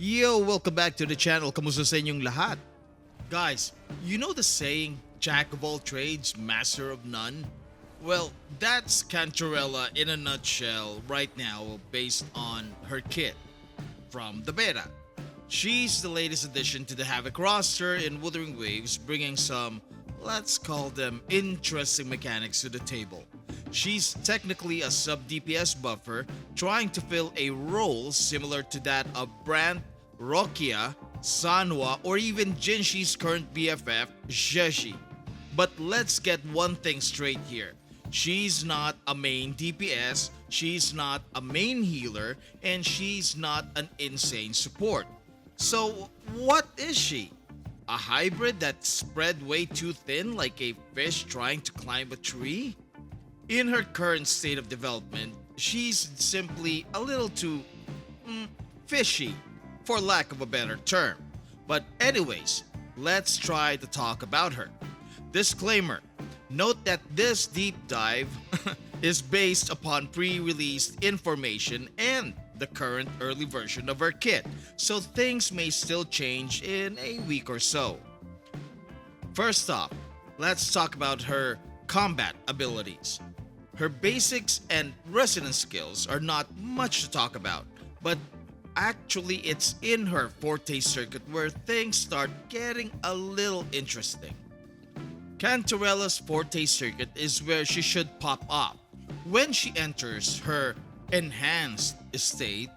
Yo, welcome back to the channel. Kamusta sa inyong lahat? Guys, you know the saying, Jack of all trades, master of none? Well, that's Cantarella in a nutshell right now based on her kit from the beta. She's the latest addition to the Havoc roster in Wuthering Waves, bringing some, let's call them, interesting mechanics to the table. She's technically a sub DPS buffer trying to fill a role similar to that of Brant, Roccia, Sanwa, or even Jinshi's current BFF, Zheji. But let's get one thing straight here. She's not a main DPS, she's not a main healer, and she's not an insane support. So, what is she? A hybrid that's spread way too thin like a fish trying to climb a tree? In her current state of development, she's simply a little too fishy, for lack of a better term. But anyways, let's try to talk about her. Disclaimer, note that this deep dive is based upon pre-released information and the current early version of her kit, so things may still change in a week or so. First off, let's talk about her combat abilities. Her basics and resonance skills are not much to talk about, but actually it's in her forte circuit where things start getting a little interesting. Cantarella's forte circuit is where she should pop up. When she enters her enhanced state,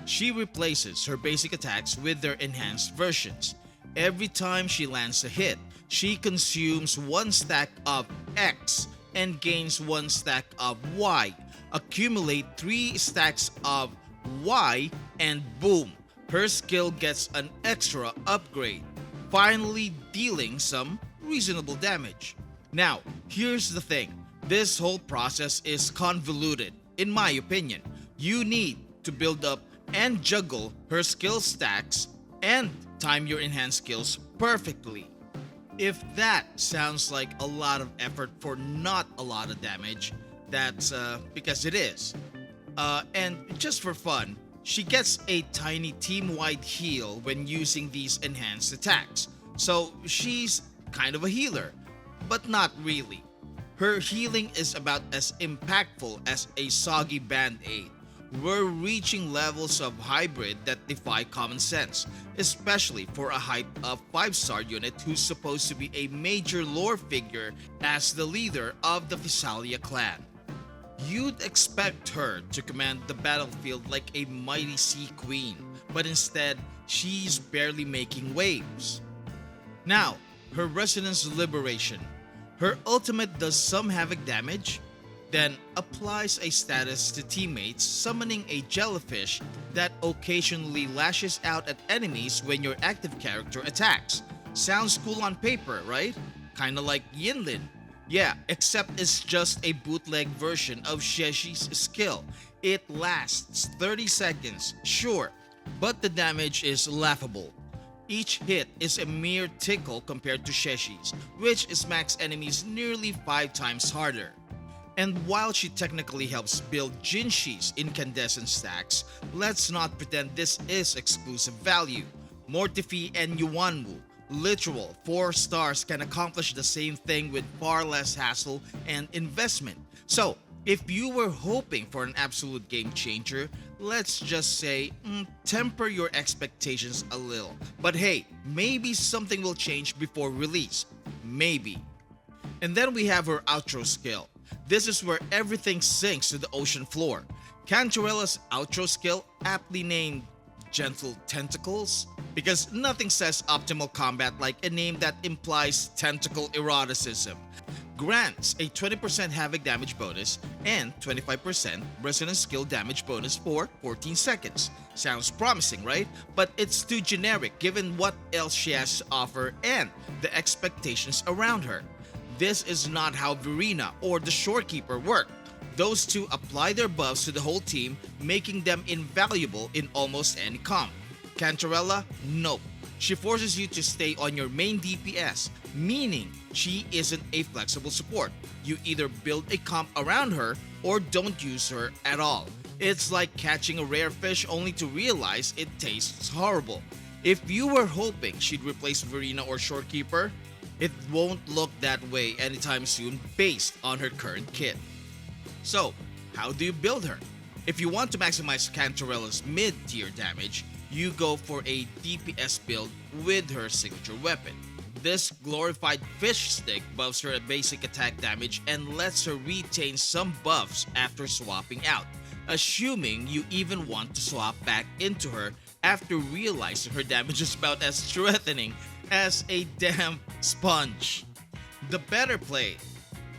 she replaces her basic attacks with their enhanced versions. Every time she lands a hit, she consumes one stack of X and gains one stack of Y. Accumulate 3 stacks of Y and boom, her skill gets an extra upgrade, finally dealing some reasonable damage. Now, here's the thing. This whole process is convoluted, in my opinion. You need to build up and juggle her skill stacks and time your enhanced skills perfectly. If that sounds like a lot of effort for not a lot of damage, that's because it is. And just for fun, she gets a tiny team-wide heal when using these enhanced attacks. So she's kind of a healer, but not really. Her healing is about as impactful as a soggy band-aid. We're reaching levels of hybrid that defy common sense, especially for a hyped up 5-star unit who's supposed to be a major lore figure as the leader of the Visalia clan. You'd expect her to command the battlefield like a mighty sea queen, but instead, she's barely making waves. Now, her Resonance Liberation. Her ultimate does some havoc damage, then applies a status to teammates, summoning a jellyfish that occasionally lashes out at enemies when your active character attacks. Sounds cool on paper, right? Kinda like Yinlin. Yeah, except it's just a bootleg version of Sheshi's skill. It lasts 30 seconds, sure, but the damage is laughable. Each hit is a mere tickle compared to Sheshi's, which smacks enemies nearly 5 times harder. And while she technically helps build Jinshi's incandescent stacks, let's not pretend this is exclusive value. Mortifi and Yuanwu, literal 4 stars, can accomplish the same thing with far less hassle and investment. So, if you were hoping for an absolute game changer, let's just say, temper your expectations a little. But hey, maybe something will change before release. Maybe. And then we have her outro skill. This is where everything sinks to the ocean floor. Cantarella's outro skill, aptly named Gentle Tentacles, because nothing says optimal combat like a name that implies tentacle eroticism, grants a 20% havoc damage bonus and 25% resonance skill damage bonus for 14 seconds. Sounds promising, right? But it's too generic given what else she has to offer and the expectations around her. This is not how Verena or the Shorekeeper work. Those two apply their buffs to the whole team, making them invaluable in almost any comp. Cantarella? Nope. She forces you to stay on your main DPS, meaning she isn't a flexible support. You either build a comp around her or don't use her at all. It's like catching a rare fish only to realize it tastes horrible. If you were hoping she'd replace Verena or Shorekeeper, it won't look that way anytime soon based on her current kit. So, how do you build her? If you want to maximize Cantarella's mid-tier damage, you go for a DPS build with her signature weapon. This glorified fish stick buffs her basic attack damage and lets her retain some buffs after swapping out, assuming you even want to swap back into her after realizing her damage is about as threatening as a damn sponge. The better play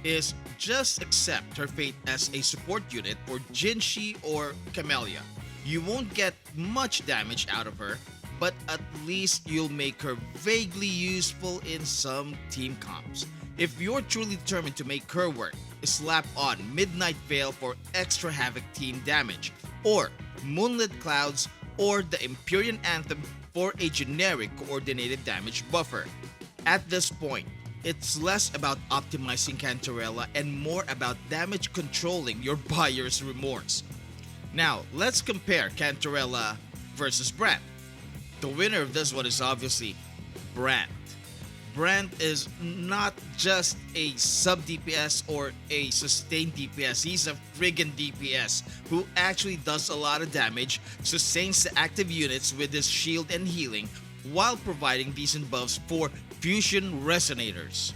is just accept her fate as a support unit for Jinshi or Camellia. You won't get much damage out of her, but at least you'll make her vaguely useful in some team comps. If you're truly determined to make her work, slap on Midnight Veil for extra Havoc team damage, or Moonlit Clouds or the Empyrean Anthem for a generic coordinated damage buffer. At this point, it's less about optimizing Cantarella and more about damage controlling your buyer's remorse. Now, let's compare Cantarella versus Brant. The winner of this one is obviously Brant. Brant is not just a sub DPS or a sustained DPS, he's a friggin' DPS who actually does a lot of damage, sustains the active units with his shield and healing, while providing decent buffs for fusion resonators.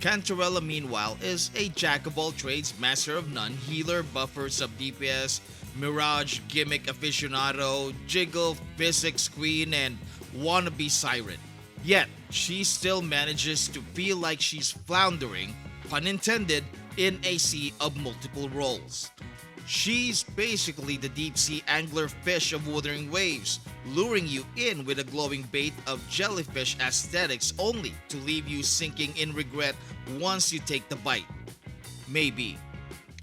Cantarella, meanwhile, is a jack of all trades, master of none, healer, buffer, sub DPS, mirage, gimmick aficionado, jiggle, physics queen, and wannabe siren. Yet, she still manages to feel like she's floundering, pun intended, in a sea of multiple roles. She's basically the deep sea angler fish of Wuthering Waves, luring you in with a glowing bait of jellyfish aesthetics only to leave you sinking in regret once you take the bite. Maybe.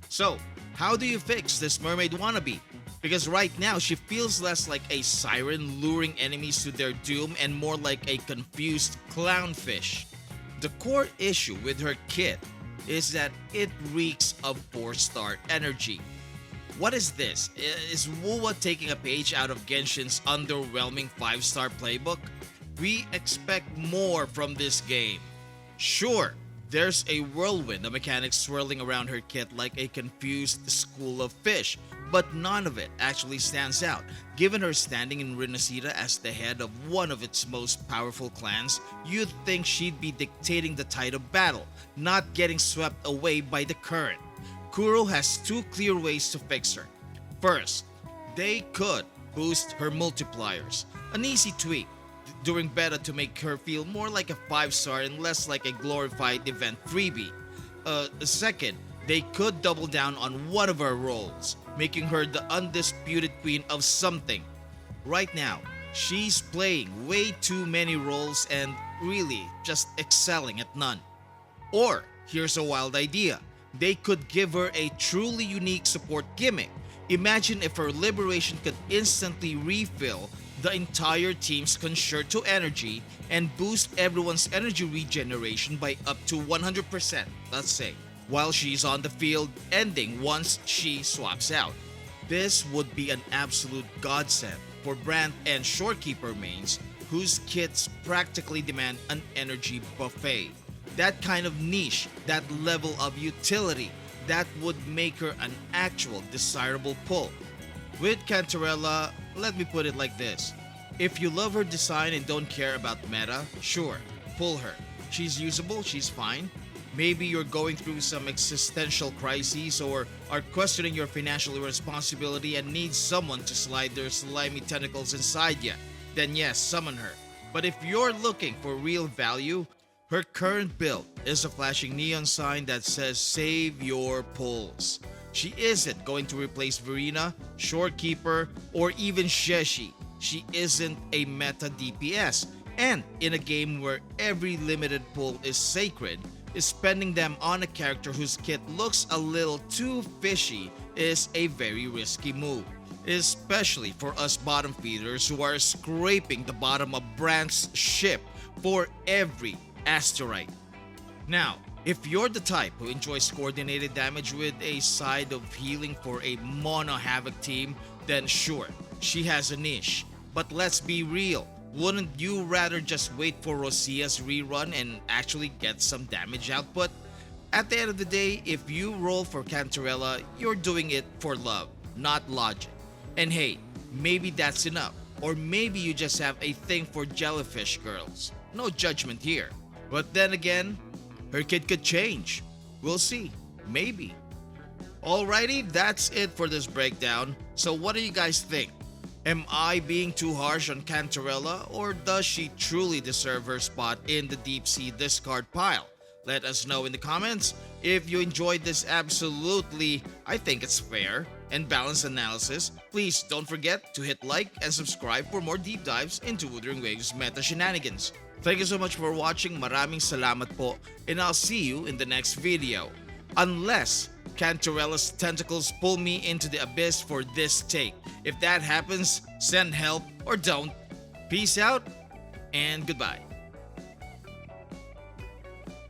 So, how do you fix this mermaid wannabe? Because right now she feels less like a siren luring enemies to their doom and more like a confused clownfish. The core issue with her kit is that it reeks of 4-star energy. What is this? Is Wuwa taking a page out of Genshin's underwhelming 5-star playbook? We expect more from this game. Sure, there's a whirlwind of mechanics swirling around her kit like a confused school of fish, but none of it actually stands out. Given her standing in Renascita as the head of one of its most powerful clans, you'd think she'd be dictating the tide of battle, not getting swept away by the current. Kuro has two clear ways to fix her. First, they could boost her multipliers, an easy tweak during beta to make her feel more like a 5-star and less like a glorified event freebie. Second, they could double down on one of her roles, making her the undisputed queen of something. Right now, she's playing way too many roles and really just excelling at none. Or, here's a wild idea. They could give her a truly unique support gimmick. Imagine if her liberation could instantly refill the entire team's concerto energy and boost everyone's energy regeneration by up to 100%, let's say, while she's on the field, ending once she swaps out. This would be an absolute godsend for Brant and Shorekeeper mains whose kits practically demand an energy buffet. That kind of niche, that level of utility, that would make her an actual desirable pull. With Cantarella, let me put it like this. If you love her design and don't care about meta, sure, pull her. She's usable, she's fine. Maybe you're going through some existential crises or are questioning your financial irresponsibility and need someone to slide their slimy tentacles inside you. Then yes, summon her. But if you're looking for real value, her current build is a flashing neon sign that says save your pulls. She isn't going to replace Verena, Shorekeeper, or even Sheshi. She isn't a meta DPS, and in a game where every limited pull is sacred, spending them on a character whose kit looks a little too fishy is a very risky move, especially for us bottom feeders who are scraping the bottom of Brant's ship for every asteroid. Now, If you're the type who enjoys coordinated damage with a side of healing for a mono havoc team, then sure, she has a niche. But let's be real, wouldn't you rather just wait for Rocia's rerun and actually get some damage output? At the end of the day, if you roll for Cantarella, you're doing it for love, not logic. And hey, maybe that's enough. Or maybe you just have a thing for jellyfish girls. No judgment here. But then again, her kid could change. We'll see. Maybe. Alrighty, that's it for this breakdown. So what do you guys think? Am I being too harsh on Cantarella, or does she truly deserve her spot in the deep sea discard pile? Let us know in the comments. If you enjoyed this absolutely, I think it's fair, and balanced analysis, please don't forget to hit like and subscribe for more deep dives into Wuthering Waves meta shenanigans. Thank you so much for watching. Maraming salamat po, and I'll see you in the next video. Unless Cantarella's tentacles pull me into the abyss for this take. If that happens, send help or don't. Peace out and goodbye.